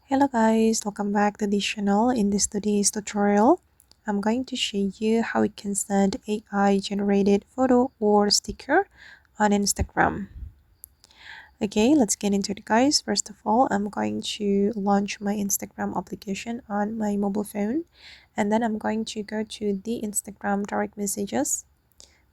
Hello guys, welcome back to this channel. In this today's tutorial, I'm going to show you how we can send AI generated photo or sticker on Instagram. Okay, let's get into it guys. First of all, I'm going to launch my Instagram application on my mobile phone, and then I'm going to go to the Instagram direct messages.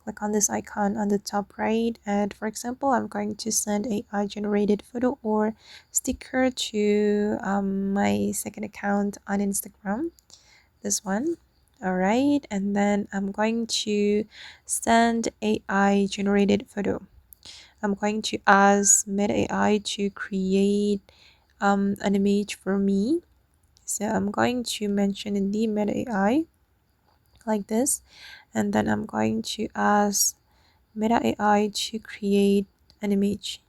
Click on this icon on the top right, and for example, I'm going to send AI generated photo or sticker to my second account on Instagram, this one. All right, and then I'm going to send AI generated photo. I'm going to ask Meta AI to create an image for me. So I'm going to mention in the Meta AI like this, and then I'm going to ask Meta AI to create an image.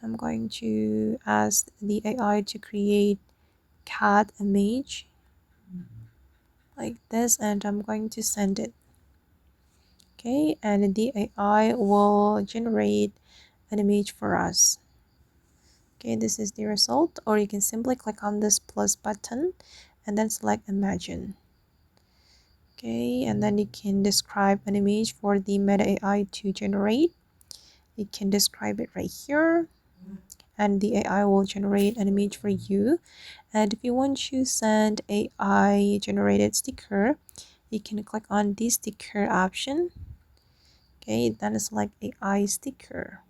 I'm going to ask the AI to create cat image like this, and I'm going to send it. Okay, and the AI will generate an image for us. Okay, this is the result, or you can simply click on this plus button and then select imagine. Okay, and then you can describe an image for the Meta AI to generate. You can describe it right here, and the AI will generate an image for you. And if you want to send AI generated sticker, you can click on the sticker option. Okay, then select AI sticker.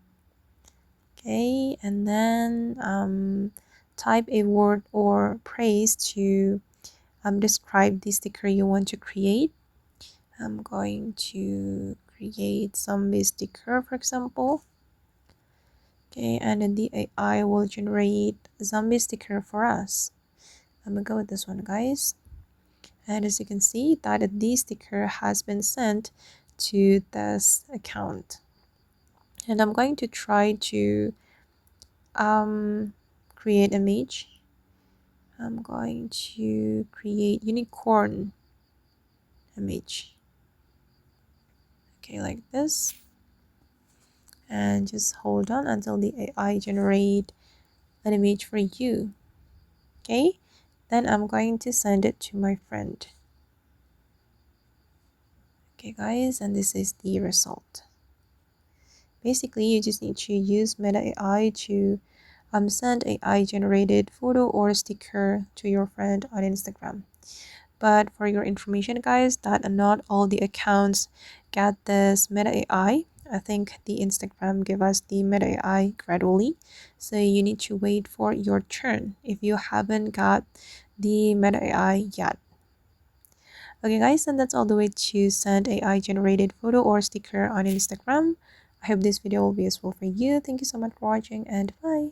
Okay, and then type a word or praise to describe the sticker you want to create. I'm going to create zombie sticker, for example. Okay, and then the AI will generate a zombie sticker for us. I'm gonna go with this one, guys. And as you can see, that the sticker has been sent to this account. And I'm going to try to create image. I'm going to create unicorn image. Okay, like this. And just hold on until the AI generate an image for you. Okay, then I'm going to send it to my friend. Okay guys, and this is the result. Basically, you just need to use Meta AI to send AI generated photo or sticker to your friend on Instagram. But for your information guys, that not all the accounts get this Meta AI. I think the Instagram give us the Meta AI gradually, so you need to wait for your turn if you haven't got the Meta AI yet. Okay guys, and that's all the way to send AI generated photo or sticker on Instagram. I hope this video will be useful for you. Thank you so much for watching, and bye.